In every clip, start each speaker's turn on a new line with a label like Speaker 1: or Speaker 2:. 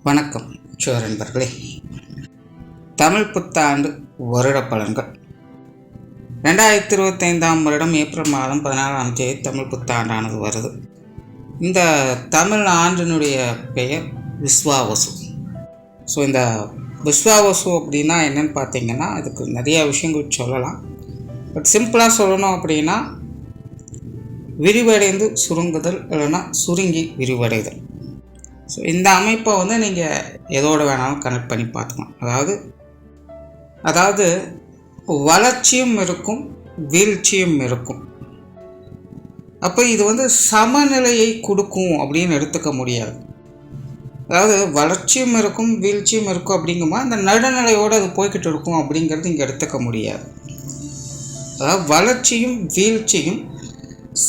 Speaker 1: வணக்கம் நண்பர்களே. தமிழ் புத்தாண்டு வருட பலன்கள் 2025 வருடம் ஏப்ரல் மாதம் 14ஆம் தேதி தமிழ் புத்தாண்டானது வருது. இந்த தமிழ் ஆண்டினுடைய பெயர் விஸ்வாவசு. ஸோ இந்த விஸ்வாவசு அப்படின்னா என்னென்னு பார்த்தீங்கன்னா, அதுக்கு நிறைய விஷயங்கள் சொல்லலாம். பட் சிம்பிளாக சொல்லணும் அப்படின்னா, விரிவடைந்து சுருங்குதல், இல்லைன்னா சுருங்கி விரிவடைதல். ஸோ இந்த அமைப்பை நீங்கள் எதோடு வேணாலும் கனெக்ட் பண்ணி பார்த்துக்கலாம். அதாவது வளர்ச்சியும் இருக்கும், வீழ்ச்சியும் இருக்கும். அப்போ இது சமநிலையை கொடுக்கும் அப்படின்னு எடுத்துக்க முடியாது. அதாவது வளர்ச்சியும் இருக்கும், வீழ்ச்சியும் இருக்கும் அப்படிங்கும்போது அந்த நடுநிலையோடு அது போய்கிட்டு இருக்கும் அப்படிங்கிறது இங்கே எடுத்துக்க முடியாது. அதாவது வளர்ச்சியும் வீழ்ச்சியும்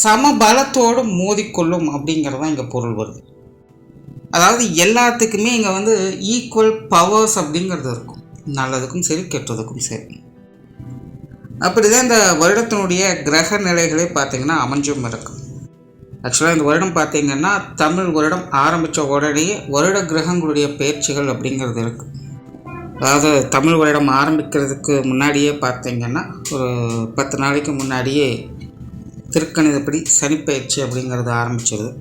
Speaker 1: சமபலத்தோடு மோதிக்கொள்ளும் அப்படிங்கிறது தான் இங்கே பொருள் வருது. அதாவது எல்லாத்துக்குமே இங்கே ஈக்குவல் பவர்ஸ் அப்படிங்கிறது இருக்கும், நல்லதுக்கும் சரி கெட்டதுக்கும் சரி. அப்படி தான் இந்த வருடத்தினுடைய கிரக நிலைகளே பார்த்திங்கன்னா அமைஞ்சும் இருக்கும். ஆக்சுவலாக இந்த வருடம் பார்த்திங்கன்னா, தமிழ் வருடம் ஆரம்பித்த உடனே வருட கிரகங்களுடைய பயிற்சிகள் அப்படிங்கிறது இருக்குது. அதாவது தமிழ் வருடம் ஆரம்பிக்கிறதுக்கு முன்னாடியே பார்த்திங்கன்னா, ஒரு 10 நாளைக்கு முன்னாடியே திருக்கணிதப்படி சனிப்பயிற்சி அப்படிங்கிறது ஆரம்பிச்சிருது.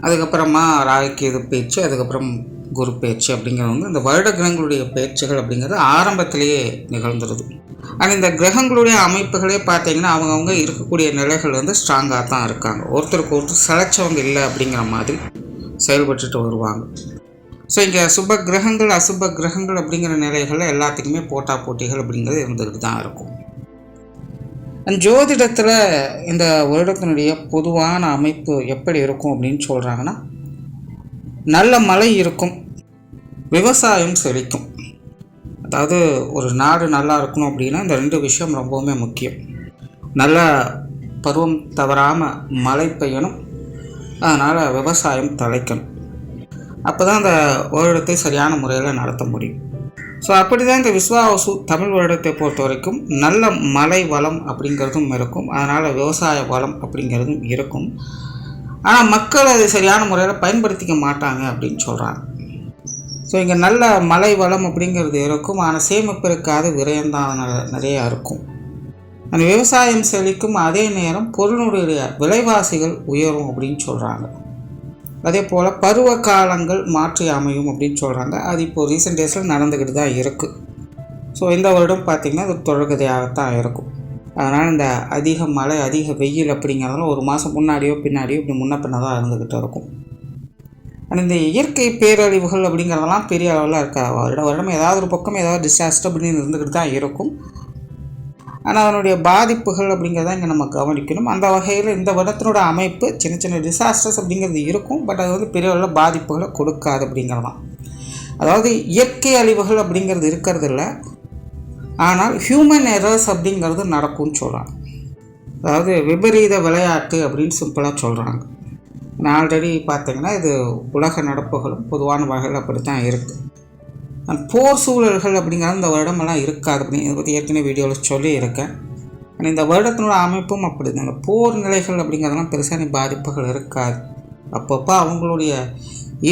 Speaker 1: அதுக்கப்புறமா ராகுகேது பயிற்சி, அதுக்கப்புறம் குரு பயிற்சி அப்படிங்கிறது இந்த வருட கிரகங்களுடைய பயிற்சிகள் அப்படிங்கிறது ஆரம்பத்திலேயே நிகழ்ந்துருது. ஆனால் இந்த கிரகங்களுடைய அமைப்புகளே பார்த்திங்கன்னா, அவங்கவுங்க இருக்கக்கூடிய நிலைகள் ஸ்ட்ராங்காக தான் இருக்காங்க. ஒருத்தருக்கு ஒருத்தர் சளைச்சவங்க இல்லை அப்படிங்கிற மாதிரி செயல்பட்டுட்டு வருவாங்க. ஸோ இங்கே சுப கிரகங்கள் அசுப கிரகங்கள் அப்படிங்கிற நிலைகளில் எல்லாத்துக்குமே போட்டிகள் அப்படிங்கிறது இருந்துகிட்டு தான் இருக்கும். ஜோதிடத்தில் இந்த வருடத்தினுடைய பொதுவான அமைப்பு எப்படி இருக்கும் அப்படின்னு சொல்கிறாங்கன்னா, நல்ல மழை இருக்கும், விவசாயம் செழிக்கும். அதாவது ஒரு நாடு நல்லா இருக்கணும் அப்படின்னா இந்த 2 விஷயம் ரொம்பவுமே முக்கியம். நல்ல பருவம் தவறாமல் மழை பெய்யணும், அதனால் விவசாயம் தழைக்கணும். அப்போ தான் அந்த வருடத்தை சரியான முறையில் நடத்த முடியும். ஸோ அப்படி தான் இந்த விஸ்வாவசு தமிழ் வருடத்தை பொறுத்த வரைக்கும் நல்ல மழை வளம் அப்படிங்கிறதும் இருக்கும், அதனால் விவசாய வளம் அப்படிங்கிறதும் இருக்கும். ஆனால் மக்கள் அதை சரியான முறையில் பயன்படுத்திக்க மாட்டாங்க அப்படின்னு சொல்கிறாங்க. ஸோ இங்கே நல்ல மழை வளம் அப்படிங்கிறது இருக்கும், ஆனால் சேமிப்பு இருக்காது, விரயம்தான் நிறையா இருக்கும். அந்த விவசாயம் செழிக்கும், அதே நேரம் பொருளுடைய விலைவாசிகள் உயரும் அப்படின்னு சொல்கிறாங்க. அதே போல் பருவ காலங்கள் மாற்றி அமையும் அப்படின்னு சொல்கிறாங்க. அது இப்போது ரீசெண்ட் டேஸில் நடந்துக்கிட்டு தான் இருக்குது. ஸோ இந்த வருடம் பார்த்திங்கன்னா அது தொடர்கதையாகத்தான் இருக்கும். அதனால் இந்த அதிக மழை அதிக வெயில் அப்படிங்கிறதுலாம் ஒரு மாதம் முன்னாடியோ பின்னாடியோ இப்படி முன்ன பின்ன தான் இருந்துக்கிட்டு இருக்கும். ஆனால் இந்த இயற்கை பேரழிவுகள் அப்படிங்கிறதெல்லாம் பெரிய அளவில் இருக்காது. வருடம் ஏதாவது ஒரு பக்கம் ஏதாவது டிசாஸ்டர் அப்படின்னு இருந்துக்கிட்டு தான் இருக்கும். ஆனால் அதனுடைய பாதிப்புகள் அப்படிங்கிறத இங்கே நம்ம கவனிக்கணும். அந்த வகையில் இந்த வருடத்தினோட அமைப்பு சின்ன சின்ன டிசாஸ்டர்ஸ் அப்படிங்கிறது இருக்கும், பட் அது பெரிய அளவில் பாதிப்புகளை கொடுக்காது அப்படிங்கிறது தான். அதாவது இயற்கை அழிவுகள் அப்படிங்கிறது இருக்கிறது இல்லை, ஆனால் ஹியூமன் எரர்ஸ் அப்படிங்கிறது நடக்கும்னு சொல்கிறாங்க. அதாவது விபரீத விளையாட்டு அப்படின்னு சிம்பிளாக சொல்கிறாங்க. நான் ஆல்ரெடி பார்த்திங்கன்னா இது உலக நடப்புகளும் பொதுவான வகையில் அப்படி தான் இருக்குது. போர் சூழல்கள் அப்படிங்கிறது இந்த வருடமெல்லாம் இருக்காது அப்படின்னு இதை பற்றி ஏற்கனவே வீடியோவில் சொல்லியிருக்கேன். ஆனால் இந்த வருடத்தினோட அமைப்பும் அப்படி தான். இந்த போர் நிலைகள் அப்படிங்கிறதெல்லாம் பெருசான பாதிப்புகள் இருக்காது. அப்பப்போ அவங்களுடைய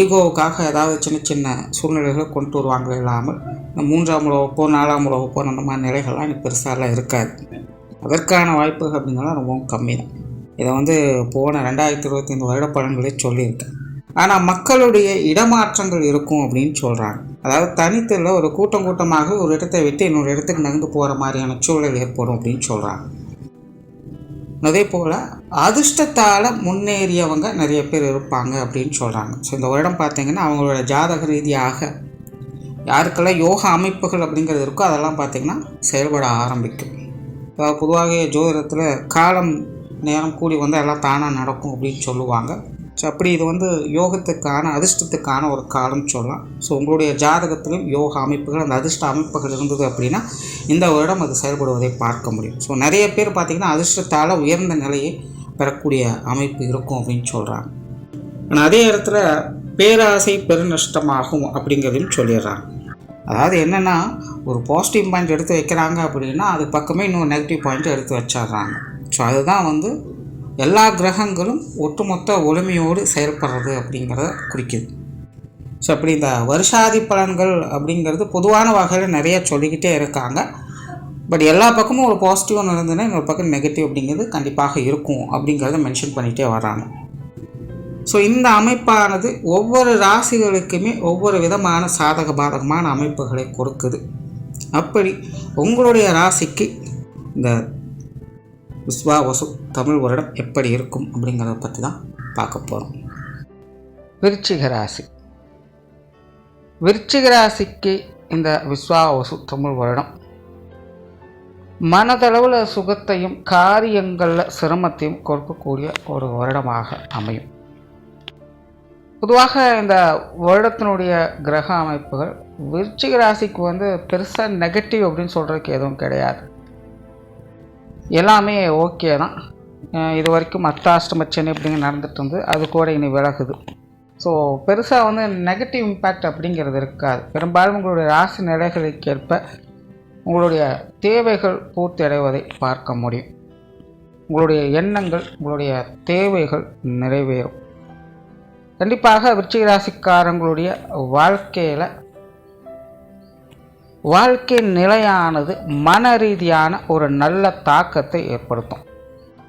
Speaker 1: ஈகோவுக்காக ஏதாவது சின்ன சின்ன சூழ்நிலைகளை கொண்டு வருவாங்க. இல்லாமல் இந்த 3ஆம் உலகப் போர் 4ஆம் உலகப் போர் அந்த மாதிரி நிலைகள்லாம் எனக்கு பெருசாலாம் இருக்காது. அதற்கான வாய்ப்புகள் அப்படிங்கிறலாம் ரொம்பவும் கம்மி தான். இதை போன 2025 வருட பலன்களே சொல்லியிருக்கேன். ஆனால் மக்களுடைய இடமாற்றங்கள் இருக்கும் அப்படின்னு சொல்கிறாங்க. அதாவது தனித்தில் ஒரு கூட்டமாக ஒரு இடத்தை விட்டு இன்னொரு இடத்துக்கு நகர்ந்து போகிற மாதிரியான சூழல் ஏற்படும் அப்படின்னு சொல்கிறாங்க. அதே போல் அதிர்ஷ்டத்தால் முன்னேறியவங்க நிறைய பேர் இருப்பாங்க அப்படின்னு சொல்கிறாங்க. ஸோ இந்த வருடம் பார்த்திங்கன்னா அவங்களோட ஜாதக ரீதியாக யாருக்கெல்லாம் யோகா அமைப்புகள் அப்படிங்கிறது இருக்கோ அதெல்லாம் பார்த்திங்கன்னா செயல்பட ஆரம்பிக்கும். பொதுவாக ஜோதிடத்தில் காலம் நேரம் கூடி எல்லாம் தானாக நடக்கும் அப்படின்னு சொல்லுவாங்க. ஸோ அப்படி இது யோகத்துக்கான அதிர்ஷ்டத்துக்கான ஒரு காலம் சொல்லலாம். ஸோ உங்களுடைய ஜாதகத்திலும் யோக அமைப்புகள் அந்த அதிர்ஷ்ட அமைப்புகள் இருந்தது அப்படின்னா இந்த வருடம் அது செயல்படுவதை பார்க்க முடியும். ஸோ நிறைய பேர் பார்த்திங்கன்னா அதிர்ஷ்டத்தால் உயர்ந்த நிலையை பெறக்கூடிய அமைப்பு இருக்கும் அப்படின்னு சொல்கிறாங்க. ஆனால் அதே இடத்துல பேராசை பெருநஷ்டமாகும் அப்படிங்கிறதையும் சொல்லிடுறாங்க. அதாவது என்னென்னா, ஒரு பாசிட்டிவ் பாயிண்ட் எடுத்து வைக்கிறாங்க அப்படின்னா அது பக்கமே இன்னும் நெகட்டிவ் பாயிண்ட் எடுத்து வச்சிடுறாங்க. ஸோ அதுதான் எல்லா கிரகங்களும் ஒட்டுமொத்த ஒளிமையோடு செயல்படுறது அப்படிங்கிறத குறிக்குது. ஸோ அப்படி இந்த வருஷாதி பலன்கள் அப்படிங்கிறது பொதுவான வகையில் நிறைய சொல்லிக்கிட்டே இருக்காங்க. பட் எல்லா பக்கமும் ஒரு பாசிட்டிவாக நடந்ததுன்னா இன்னொரு பக்கம் நெகட்டிவ் அப்படிங்கிறது கண்டிப்பாக இருக்கும் அப்படிங்கிறத மென்ஷன் பண்ணிகிட்டே வராங்க. ஸோ இந்த அமைப்பானது ஒவ்வொரு ராசிகளுக்குமே ஒவ்வொரு விதமான சாதக பாதகமான அமைப்புகளை கொடுக்குது. அப்படி உங்களுடைய ராசிக்கு இந்த விஸ்வாவசு தமிழ் வருடம் எப்படி இருக்கும் அப்படிங்கிறத பற்றி தான் பார்க்க போகிறோம். விருச்சிக ராசி. விருச்சிக ராசிக்கு இந்த விஸ்வாவசு தமிழ் வருடம் மனதளவில் சுகத்தையும் காரியங்களில் சிரமத்தையும் கொடுக்கக்கூடிய ஒரு வருடமாக அமையும். பொதுவாக இந்த வருடத்தினுடைய கிரக அமைப்புகள் விருச்சிக ராசிக்கு பெருசாக நெகட்டிவ் அப்படின்னு சொல்கிறதுக்கு எதுவும் கிடையாது. எல்லாமே ஓகே தான். இது வரைக்கும் அர்த்தாஷ்டம சனி அப்படிங்க நடந்துட்டு இருந்து அது கூட இனி விலகுது. ஸோ பெருசாக நெகட்டிவ் இம்பேக்ட் அப்படிங்கிறது இருக்காது. பெரும்பாலும் உங்களுடைய ராசி நிலைகளுக்கேற்ப உங்களுடைய தேவைகள் பூர்த்தி அடைவதை பார்க்க முடியும். உங்களுடைய எண்ணங்கள், உங்களுடைய தேவைகள் நிறைவேறும். கண்டிப்பாக விருச்சிக ராசிக்காரங்களுடைய வாழ்க்கை நிலையானது மன ரீதியான ஒரு நல்ல தாக்கத்தை ஏற்படுத்தும்.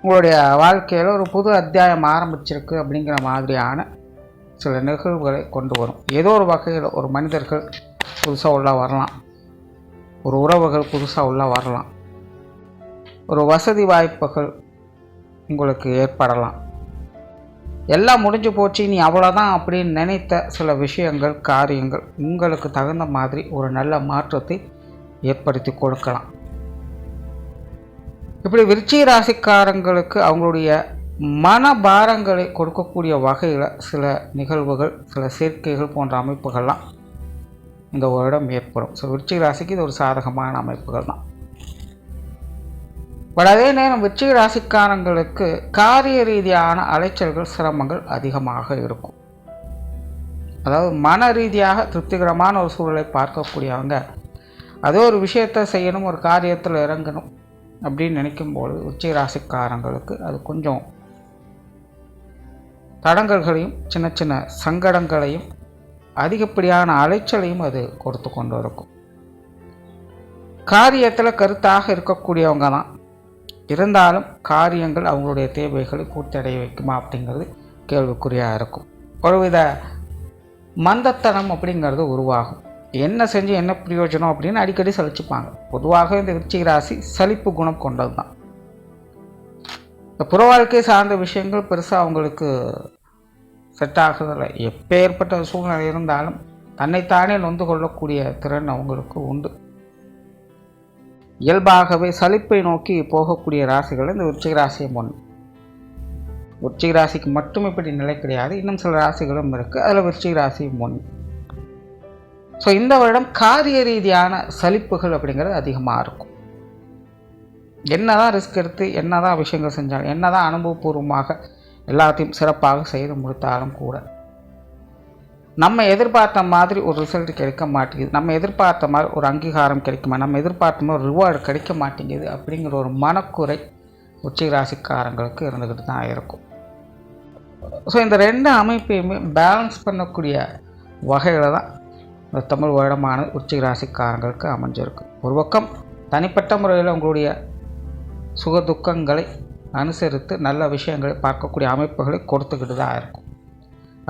Speaker 1: உங்களுடைய வாழ்க்கையில் ஒரு புது அத்தியாயம் ஆரம்பிச்சிருக்கு அப்படிங்கிற மாதிரியான சில நிகழ்வுகளை கொண்டு வரும். ஏதோ ஒரு வகையில் ஒரு மனிதர்கள் புதுசாக உள்ள வரலாம், ஒரு உறவுகள் புதுசாக உள்ள வரலாம், ஒரு வசதி வாய்ப்புகள் உங்களுக்கு ஏற்படலாம். எல்லாம் முடிஞ்சு போச்சு, நீ அவ்வளோதான் அப்படின்னு நினைத்த சில விஷயங்கள், காரியங்கள் உங்களுக்கு தகுந்த மாதிரி ஒரு நல்ல மாற்றத்தை ஏற்படுத்தி கொடுக்கலாம். இப்படி விருச்சிக ராசிக்காரங்களுக்கு அவங்களுடைய மனபாரங்களை கொடுக்கக்கூடிய வகையில் சில நிகழ்வுகள், சில சேர்க்கைகள் போன்ற அமைப்புகள்லாம் இந்த வருடம் ஏற்படும். ஸோ விருச்சிக ராசிக்கு இது ஒரு சாதகமான அமைப்புகள் தான். பட் அதே நேரம் விருச்சிக ராசிக்காரங்களுக்கு காரிய ரீதியான அலைச்சல்கள், சிரமங்கள் அதிகமாக இருக்கும். அதாவது மன ரீதியாக திருப்திகரமான ஒரு சூழலை பார்க்கக்கூடியவங்க அதே ஒரு விஷயத்தை செய்யணும், ஒரு காரியத்தில் இறங்கணும் அப்படின்னு நினைக்கும்போது விருச்சிக ராசிக்காரங்களுக்கு அது கொஞ்சம் தடங்கல்களையும் சின்ன சின்ன சங்கடங்களையும் அதிகப்படியான அலைச்சலையும் அது கொடுத்து கொண்டு இருக்கும். காரியத்தில் கருத்தாக இருக்கக்கூடியவங்க தான். இருந்தாலும் காரியங்கள் அவங்களுடைய தேவைகளை பூர்த்தி அடைய வைக்குமா அப்படிங்கிறது கேள்விக்குறியாக இருக்கும். ஒருவித மந்தத்தனம் அப்படிங்கிறது உருவாகும். என்ன செஞ்சு என்ன பிரயோஜனம் அப்படின்னு அடிக்கடி சலிச்சுப்பாங்க. பொதுவாக இந்த விருச்சிக ராசி சலிப்பு குணம் கொண்டது தான். இந்த புற வாழ்க்கை சார்ந்த விஷயங்கள் பெருசாக அவங்களுக்கு செட் ஆகுறதில்லை. எப்பேற்பட்ட சூழ்நிலை இருந்தாலும் தன்னைத்தானே நொந்து கொள்ளக்கூடிய திறன் அவங்களுக்கு உண்டு. இயல்பாகவே சலிப்பை நோக்கி போகக்கூடிய ராசிகள் இந்த விருச்சிக ராசியும் ஒன்று. விருச்சிக ராசிக்கு மட்டும் இப்படி நிலை கிடையாது, இன்னும் சில ராசிகளும் இருக்குது. அதில் விருச்சிக ராசியும் ஒன்று. ஸோ இந்த வருடம் காரிய ரீதியான சலிப்புகள் அப்படிங்கிறது அதிகமாக இருக்கும். என்னதான் ரிஸ்க் எடுத்து என்னதான் விஷயங்கள் செஞ்சாலும், என்னதான் அனுபவபூர்வமாக எல்லாத்தையும் சிறப்பாக செய்து முடித்தாலும் கூட நம்ம எதிர்பார்த்த மாதிரி ஒரு ரிசல்ட் கிடைக்க மாட்டேங்குது, நம்ம எதிர்பார்த்த மாதிரி ஒரு அங்கீகாரம் கிடைக்குமா, நம்ம எதிர்பார்த்த மாதிரி ஒரு ரிவார்டு கிடைக்க மாட்டேங்குது அப்படிங்கிற ஒரு மனக்குறை விருச்சிக ராசிக்காரங்களுக்கு இருந்துக்கிட்டு தான் இருக்கும். ஸோ இந்த ரெண்டு அமைப்பையுமே பேலன்ஸ் பண்ணக்கூடிய வகையில் தான் இந்த தமிழ் வருடமான விருச்சிக ராசிக்காரங்களுக்கு அமைஞ்சிருக்கு. ஒரு பக்கம் தனிப்பட்ட முறையில் உங்களுடைய சுக துக்கங்களை அனுசரித்து நல்ல விஷயங்களை பார்க்கக்கூடிய அமைப்புகளை கொடுத்துக்கிட்டு தான் இருக்கும்.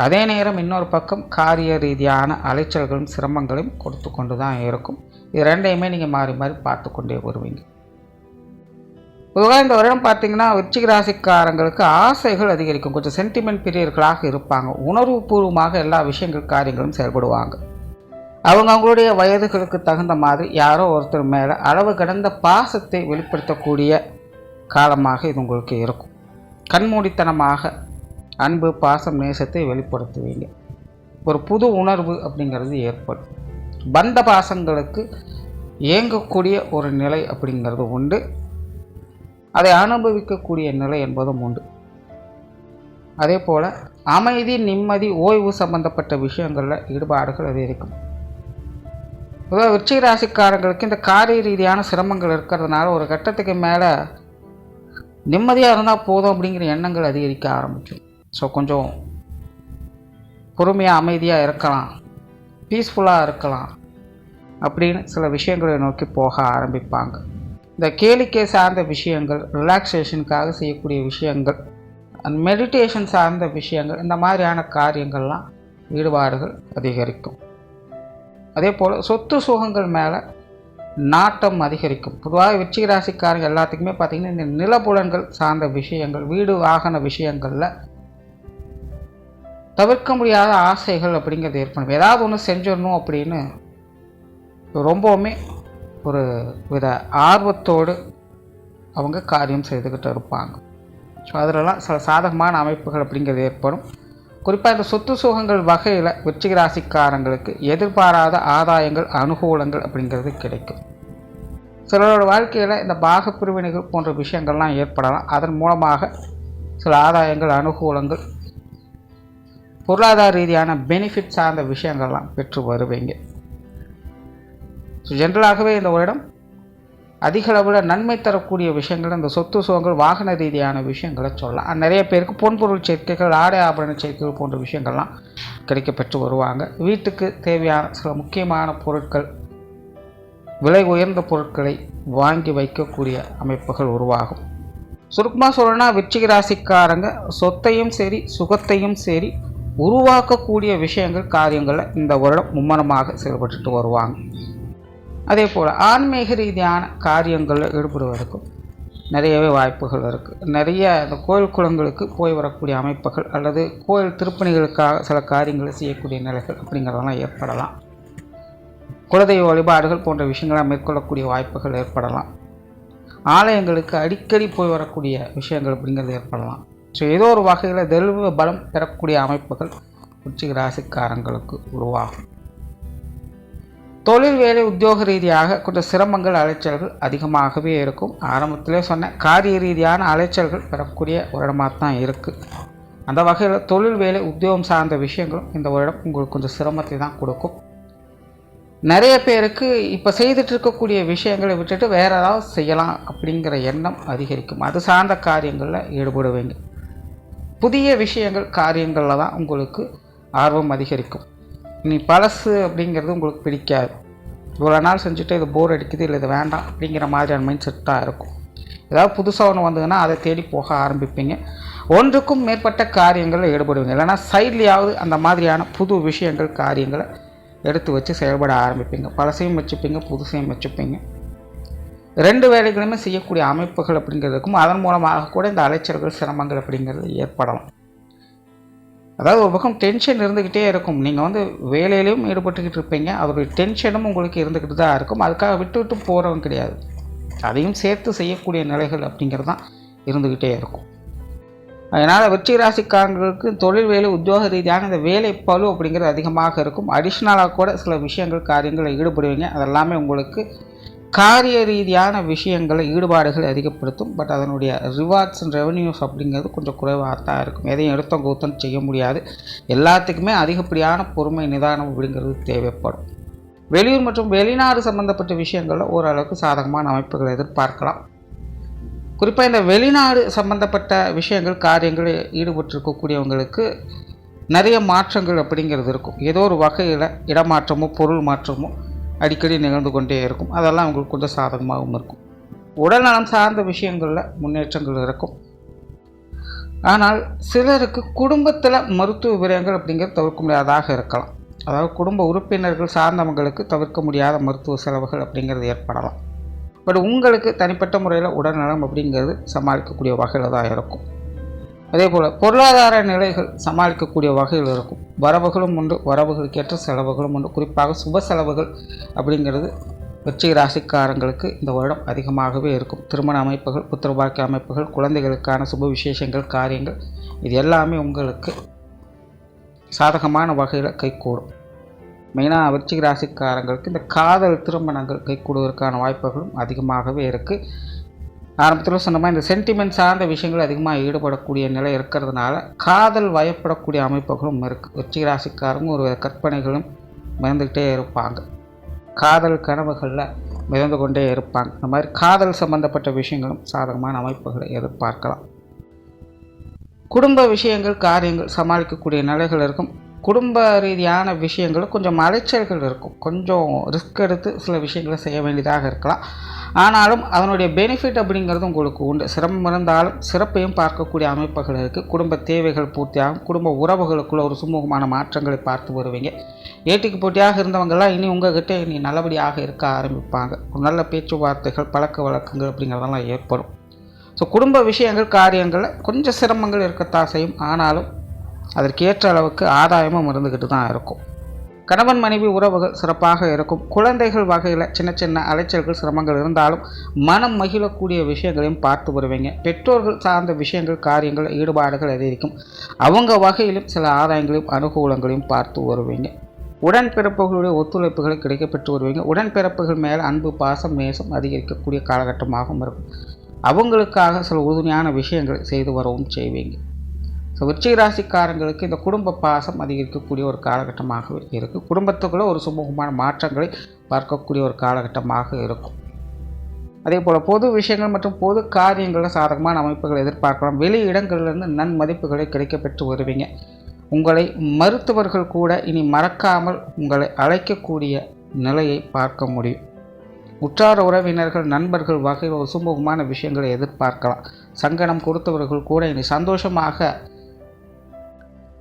Speaker 1: அதே நேரம் இன்னொரு பக்கம் காரிய ரீதியான அலைச்சல்களும் சிரமங்களையும் கொடுத்து கொண்டு தான் இருக்கும். இது ரெண்டையுமே நீங்கள் மாறி மாறி பார்த்து கொண்டே வருவீங்க. பொதுவாக இந்த வருடம் பார்த்திங்கன்னா விருச்சிக ராசிக்காரங்களுக்கு ஆசைகள் அதிகரிக்கும். கொஞ்சம் சென்டிமெண்ட் பிரியர்களாக இருப்பாங்க. உணர்வுபூர்வமாக எல்லா விஷயங்கள் காரியங்களும் செயல்படுவாங்க. அவங்களுடைய வயதுகளுக்கு தகுந்த மாதிரி யாரோ ஒருத்தர் மேலே அளவு கடந்த பாசத்தை வெளிப்படுத்தக்கூடிய காலமாக இது உங்களுக்கு இருக்கும். கண்மூடித்தனமாக அன்பு, பாசம், நேசத்தை வெளிப்படுத்துவீங்க. ஒரு புது உணர்வு அப்படிங்கிறது ஏற்படும். பந்த பாசங்களுக்கு இயங்கக்கூடிய ஒரு நிலை அப்படிங்கிறது உண்டு. அதை அனுபவிக்கக்கூடிய நிலை என்பதும் உண்டு. அதே போல் அமைதி, நிம்மதி, ஓய்வு சம்பந்தப்பட்ட விஷயங்களில் ஈடுபாடுகள் அதிகரிக்கும். பொதுவாக விருச்சிக ராசிக்காரங்களுக்கு இந்த காரிய ரீதியான சிரமங்கள் இருக்கிறதுனால ஒரு கட்டத்துக்கு மேலே நிம்மதியாக இருந்தால் போதும் அப்படிங்கிற எண்ணங்கள் அதிகரிக்க ஆரம்பிக்கும். ஸோ கொஞ்சம் பொறுமையாக அமைதியாக இருக்கலாம் பீஸ்ஃபுல்லாக இருக்கலாம் அப்படின்னு சில விஷயங்களை நோக்கி போக ஆரம்பிப்பாங்க. இந்த கேளிக்கை சார்ந்த விஷயங்கள், ரிலாக்ஸேஷனுக்காக செய்யக்கூடிய விஷயங்கள், மெடிடேஷன் சார்ந்த விஷயங்கள், இந்த மாதிரியான காரியங்கள்லாம் ஈடுபாடுகள் அதிகரிக்கும். அதே போல் சொத்து சுகங்கள் மேலே நாட்டம் அதிகரிக்கும். பொதுவாக விருச்சிக ராசிக்காரங்க எல்லாத்துக்குமே பார்த்திங்கன்னா இந்த நிலப்புலன்கள் சார்ந்த விஷயங்கள், வீடு வாகன விஷயங்களில் தவிர்க்க முடியாத ஆசைகள் அப்படிங்கிறது ஏற்படும். ஏதாவது ஒன்று செஞ்சிடணும் அப்படின்னு ரொம்பவுமே ஒரு வித ஆர்வத்தோடு அவங்க காரியம் செய்துக்கிட்டு இருப்பாங்க. ஸோ அதிலலாம் சில சாதகமான அமைப்புகள் அப்படிங்கிறது ஏற்படும். குறிப்பாக இந்த சொத்து சுகங்கள் வகையில் விருச்சிக ராசிக்காரங்களுக்கு எதிர்பாராத ஆதாயங்கள், அனுகூலங்கள் அப்படிங்கிறது கிடைக்கும். சிலரோட வாழ்க்கையில் இந்த பாக பிரிவினைகள் போன்ற விஷயங்கள்லாம் ஏற்படலாம். அதன் மூலமாக சில ஆதாயங்கள், அனுகூலங்கள், பொருளாதார ரீதியான பெனிஃபிட் சார்ந்த விஷயங்கள்லாம் பெற்று வருவீங்க. ஸோ ஜென்ரலாகவே இந்த வருடம் அதிக அளவில் நன்மை தரக்கூடிய விஷயங்கள் இந்த சொத்து சுகங்கள், வாகன ரீதியான விஷயங்களை சொல்லலாம். நிறைய பேருக்கு பொன்பொருள் சேர்க்கைகள், ஆடை ஆபரண சேர்க்கைகள் போன்ற விஷயங்கள்லாம் கிடைக்க பெற்று வருவாங்க. வீட்டுக்கு தேவையான சில முக்கியமான பொருட்கள், விலை உயர்ந்த பொருட்களை வாங்கி வைக்கக்கூடிய அமைப்புகள் உருவாகும். சுருக்கமாக சொல்லணும்னா விருச்சிக ராசிக்காரங்க சொத்தையும் சரி சுகத்தையும் சரி உருவாக்கக்கூடிய விஷயங்கள், காரியங்களில் இந்த வருடம் மும்மரமாக செயல்பட்டு வருவாங்க. அதே போல் ஆன்மீக ரீதியான காரியங்களில் ஈடுபடுவதற்கும் நிறையவே வாய்ப்புகள் இருக்குது. நிறைய இந்த கோயில் குளங்களுக்கு போய் வரக்கூடிய அமைப்புகள் அல்லது கோயில் திருப்பணிகளுக்காக சில காரியங்களை செய்யக்கூடிய நிலைகள் அப்படிங்கிறதெல்லாம் ஏற்படலாம். குலதெய்வ வழிபாடுகள் போன்ற விஷயங்களை மேற்கொள்ளக்கூடிய வாய்ப்புகள் ஏற்படலாம். ஆலயங்களுக்கு அடிக்கடி போய் வரக்கூடிய விஷயங்கள் அப்படிங்கிறது ஏற்படலாம். ஸோ ஏதோ ஒரு வகையில் தெய்வ பலம் பெறக்கூடிய அமைப்புகள் விருச்சிக ராசிக்காரங்களுக்கு உருவாகும். தொழில், வேலை, உத்தியோக ரீதியாக கொஞ்சம் சிரமங்கள், அலைச்சல்கள் அதிகமாகவே இருக்கும். ஆரம்பத்திலே சொன்ன காரிய ரீதியான அலைச்சல்கள் பெறக்கூடிய வருடமாக தான் இருக்குது. அந்த வகையில் தொழில், வேலை, உத்தியோகம் சார்ந்த விஷயங்களும் இந்த வருடம் உங்களுக்கு கொஞ்சம் சிரமத்தை தான் கொடுக்கும். நிறைய பேருக்கு இப்போ செய்துட்டு இருக்கக்கூடிய விஷயங்களை விட்டுட்டு வேறு ஏதாவது செய்யலாம் அப்படிங்கிற எண்ணம் அதிகரிக்கும். அது சார்ந்த காரியங்களில் ஈடுபடுவீங்க. புதிய விஷயங்கள், காரியங்களில் தான் உங்களுக்கு ஆர்வம் அதிகரிக்கும். நீ பழசு அப்படிங்கிறது உங்களுக்கு பிடிக்காது. இவ்வளோ நாள் செஞ்சுட்டு இது போர் அடிக்குது, இல்லை இது வேண்டாம் அப்படிங்கிற மாதிரியான மைண்ட் செட்டாக இருக்கும். ஏதாவது புதுசாக ஒன்று வந்ததுன்னா அதை தேடி போக ஆரம்பிப்பீங்க. ஒன்றுக்கும் மேற்பட்ட காரியங்களில் ஈடுபடுவீங்க. இல்லைனா சைட்லேயாவது அந்த மாதிரியான புது விஷயங்கள், காரியங்களை எடுத்து வச்சு செயல்பட ஆரம்பிப்பீங்க. பழசையும் வச்சுப்பீங்க, புதுசையும் வச்சுப்பீங்க. ரெண்டு வேலைகளுமே செய்யக்கூடிய அமைப்புகள் அப்படிங்கிறதுக்கும் அதன் மூலமாக கூட இந்த அலைச்சல்கள், சிரமங்கள் அப்படிங்கிறது ஏற்படலாம். அதாவது ஒரு பக்கம் டென்ஷன் இருந்துக்கிட்டே இருக்கும். நீங்கள் வேலையிலையும் ஈடுபட்டுக்கிட்டு இருப்பீங்க, அதோடைய டென்ஷனும் உங்களுக்கு இருந்துக்கிட்டு தான் இருக்கும். அதுக்காக விட்டு போகிறவங்க கிடையாது. அதையும் சேர்த்து செய்யக்கூடிய நிலைகள் அப்படிங்கிறது தான் இருந்துக்கிட்டே இருக்கும். அதனால் விருச்சிக ராசிக்காரங்களுக்கு தொழில், வேலை, உத்தியோக ரீதியான இந்த வேலை பளு அப்படிங்கிறது அதிகமாக இருக்கும். அடிஷ்னலாக கூட சில விஷயங்கள், காரியங்களில் ஈடுபடுவீங்க. அதெல்லாமே உங்களுக்கு காரிய ரீதியான விஷயங்களை ஈடுபாடுகளை அதிகப்படுத்தும். பட் அதனுடைய ரிவார்ட்ஸ் அண்ட் ரெவன்யூஸ் அப்படிங்கிறது கொஞ்சம் குறைவாக தான் இருக்கும். எதையும் எடுத்தோம் கௌத்தம் செய்ய முடியாது. எல்லாத்துக்குமே அதிகப்படியான பொறுமை, நிதானம் அப்படிங்கிறது தேவைப்படும். வெளியூர் மற்றும் வெளிநாடு சம்பந்தப்பட்ட விஷயங்களில் ஓரளவுக்கு சாதகமான அமைப்புகளை எதிர்பார்க்கலாம். குறிப்பாக இந்த வெளிநாடு சம்பந்தப்பட்ட விஷயங்கள், காரியங்களில் ஈடுபட்டிருக்கக்கூடியவங்களுக்கு நிறைய மாற்றங்கள் அப்படிங்கிறது இருக்கும். ஏதோ ஒரு வகையில் இடமாற்றமோ பொருள் மாற்றமோ அடிக்கடி நிகழ்ந்து கொண்டே இருக்கும். அதெல்லாம் உங்களுக்கு கொஞ்சம் சாதகமாகவும் இருக்கும். உடல்நலம் சார்ந்த விஷயங்களில் முன்னேற்றங்கள் இருக்கும். ஆனால் சிலருக்கு குடும்பத்தில் மருத்துவ விரயங்கள் அப்படிங்கிறது தவிர்க்க முடியாததாக இருக்கலாம். அதாவது குடும்ப உறுப்பினர்கள் சார்ந்தவங்களுக்கு தவிர்க்க முடியாத மருத்துவ செலவுகள் அப்படிங்கிறது ஏற்படலாம். பட் உங்களுக்கு தனிப்பட்ட முறையில் உடல்நலம் அப்படிங்கிறது சமாளிக்கக்கூடிய வகையில் தான் இருக்கும். அதே போல் பொருளாதார நிலைகள் சமாளிக்கக்கூடிய வகையில் இருக்கும். வரவுகளும் உண்டு, வரவுகளுக்கேற்ற செலவுகளும் உண்டு. குறிப்பாக சுப செலவுகள் அப்படிங்கிறது விருச்சிக ராசிக்காரங்களுக்கு இந்த வருடம் அதிகமாகவே இருக்கும். திருமண அமைப்புகள், புத்திரபாக்கிய அமைப்புகள், குழந்தைகளுக்கான சுப விசேஷங்கள், காரியங்கள், இது எல்லாமே உங்களுக்கு சாதகமான வகையில் கைகூடும். மெயினாக விருச்சிக ராசிக்காரங்களுக்கு இந்த காதல் திருமணங்கள் கைகூடுவதற்கான வாய்ப்புகளும் அதிகமாகவே இருக்குது. ஆரம்பத்தில் சொன்ன மாதிரி இந்த சென்டிமெண்ட் சார்ந்த விஷயங்கள் அதிகமாக ஈடுபடக்கூடிய நிலை இருக்கிறதுனால காதல் வயப்படக்கூடிய அமைப்புகளும் இருக்குது. விருச்சிக ராசிக்காரங்க ஒரு கற்பனைகளும் மிதந்துக்கிட்டே இருப்பாங்க. காதல் கனவுகளில் மிதந்து கொண்டே இருப்பாங்க. இந்த மாதிரி காதல் சம்பந்தப்பட்ட விஷயங்களும் சாதகமான அமைப்புகளை எதிர்பார்க்கலாம். குடும்ப விஷயங்கள், காரியங்கள் சமாளிக்கக்கூடிய நிலைகள் இருக்கும். குடும்ப ரீதியான விஷயங்கள் கொஞ்சம் அலைச்சல்கள் இருக்கும். கொஞ்சம் ரிஸ்க் எடுத்து சில விஷயங்களை செய்ய வேண்டியதாக இருக்கலாம். ஆனாலும் அதனுடைய பெனிஃபிட் அப்படிங்கிறது உங்களுக்கு உண்டு. சிரமம் இருந்தாலும் சிறப்பையும் பார்க்கக்கூடிய அமைப்புகள் இருக்குது. குடும்ப தேவைகள் பூர்த்தியாகும். குடும்ப உறவுகளுக்குள்ள ஒரு சுமூகமான மாற்றங்களை பார்த்து வருவீங்க. ஏட்டிக்கு போட்டியாக இருந்தவங்கெல்லாம் இனி உங்கள்கிட்ட இனி நல்லபடியாக இருக்க ஆரம்பிப்பாங்க. ஒரு நல்ல பேச்சுவார்த்தைகள், பழக்க வழக்கங்கள் அப்படிங்கிறதெல்லாம் ஏற்படும். ஸோ குடும்ப விஷயங்கள், காரியங்களில் கொஞ்சம் சிரமங்கள் இருக்கத்தான் செய்யும். ஆனாலும் அதற்கேற்ற அளவுக்கு ஆதாயமும் இருந்துக்கிட்டு தான் இருக்கும். கணவன் மனைவி உறவுகள் சிறப்பாக இருக்கும். குழந்தைகள் வகையில் சின்ன சின்ன அலைச்சல்கள், சிரமங்கள் இருந்தாலும் மனம் மகிழக்கூடிய விஷயங்களையும் பார்த்து வருவீங்க. பெற்றோர்கள் சார்ந்த விஷயங்கள், காரியங்கள், ஈடுபாடுகள் எது இருக்கும் அவங்க வகையிலும் சில ஆதாயங்களையும் அனுகூலங்களையும் பார்த்து வருவீங்க. உடன்பிறப்புகளுடைய ஒத்துழைப்புகளை கிடைக்கப்பெற்று வருவீங்க. உடன்பிறப்புகள் மேலே அன்பு, பாசம், நேசம் அதிகரிக்கக்கூடிய காலகட்டமாகவும் இருக்கும். அவங்களுக்காக சில உறுதுணையான விஷயங்களை செய்து வரவும் செய்வீங்க. ஸோ விருச்சிக ராசிக்காரங்களுக்கு இந்த குடும்ப பாசம் அதிகரிக்கக்கூடிய ஒரு காலகட்டமாகவே இருக்குது. குடும்பத்துக்குள்ளே ஒரு சுமூகமான மாற்றங்களை பார்க்கக்கூடிய ஒரு காலகட்டமாக இருக்கும். அதே போல் பொது விஷயங்கள் மற்றும் பொது காரியங்களில் சாதகமான அமைப்புகளை எதிர்பார்க்கலாம். வெளி இடங்களிலிருந்து நன்மதிப்புகளை கிடைக்கப்பெற்று வருவீங்க. உங்களை மருத்துவர்கள் கூட இனி மறக்காமல் உங்களை அழைக்கக்கூடிய நிலையை பார்க்க முடியும். உற்றார உறவினர்கள், நண்பர்கள் வகையில் ஒரு சுமூகமான விஷயங்களை எதிர்பார்க்கலாம். சங்கடம் கொடுத்தவர்கள் கூட இனி சந்தோஷமாக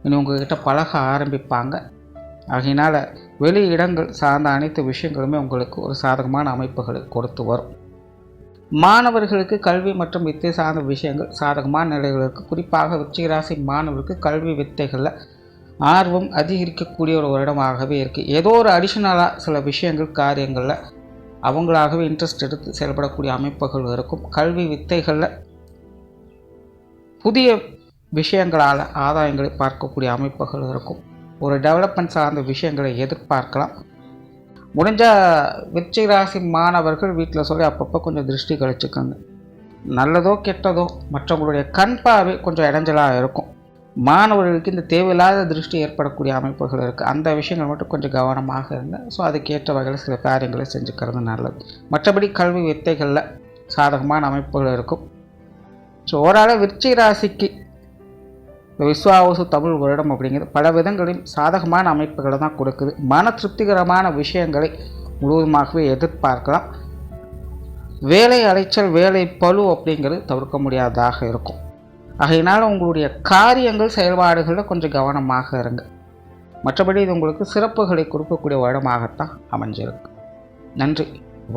Speaker 1: இனி உங்கள்கிட்ட பழக ஆரம்பிப்பாங்க. ஆகையினால் வெளி இடங்கள் சார்ந்த அனைத்து விஷயங்களுமே உங்களுக்கு ஒரு சாதகமான அமைப்புகளை கொடுத்து வரும். மாணவர்களுக்கு கல்வி மற்றும் வித்தை சார்ந்த விஷயங்கள் சாதகமான நிலைகளுக்கு, குறிப்பாக விருச்சிக ராசி மாணவர்களுக்கு கல்வி வித்தைகளில் ஆர்வம் அதிகரிக்கக்கூடிய ஒரு வருடமாகவே இருக்குது. ஏதோ ஒரு அடிஷ்னலாக சில விஷயங்கள், காரியங்களில் அவங்களாகவே இன்ட்ரெஸ்ட் எடுத்து செயல்படக்கூடிய அமைப்புகள் இருக்கும். கல்வி வித்தைகளில் புதிய விஷயங்களால் ஆதாயங்களை பார்க்கக்கூடிய அமைப்புகள் இருக்கும். ஒரு டெவலப்மெண்ட் சார்ந்த விஷயங்களை எதிர்பார்க்கலாம். முடிஞ்சால் விருச்சிக ராசி மாணவர்கள் வீட்டில் சொல்லி அப்பப்போ கொஞ்சம் திருஷ்டி கழிச்சுக்கோங்க. நல்லதோ கெட்டதோ மற்றவங்களுடைய கண் பார்வை கொஞ்சம் இடைஞ்சலாக இருக்கும். மாணவர்களுக்கு இந்த தேவையில்லாத திருஷ்டி ஏற்படக்கூடிய அமைப்புகள் இருக்குது. அந்த விஷயங்கள் மட்டும் கொஞ்சம் கவனமாக இருங்க. ஸோ அதுக்கேற்ற வகையில் சில காரியங்களை செஞ்சுக்கிறது நல்லது. மற்றபடி கல்வி வித்தைகளில் சாதகமான அமைப்புகள் இருக்கும். ஸோ ஓரளவு விருச்சிக ராசிக்கு விஸ்வாவசு தமிழ் வருடம் அப்படிங்கிறது பல விதங்களில் சாதகமான அமைப்புகளை தான் கொடுக்குது. மன திருப்திகரமான விஷயங்களை முழுவதுமாகவே எதிர்பார்க்கலாம். வேலை அலைச்சல், வேலை பளு அப்படிங்கிறது தவிர்க்க முடியாததாக இருக்கும். ஆகையினால் உங்களுடைய காரியங்கள், செயல்பாடுகளில் கொஞ்சம் கவனமாக இருங்க. மற்றபடி இது உங்களுக்கு சிறப்புகளை கொடுக்கக்கூடிய வருடமாகத்தான் அமைஞ்சிருக்கு. நன்றி,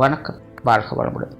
Speaker 1: வணக்கம், வாழ்க வளமுடன்.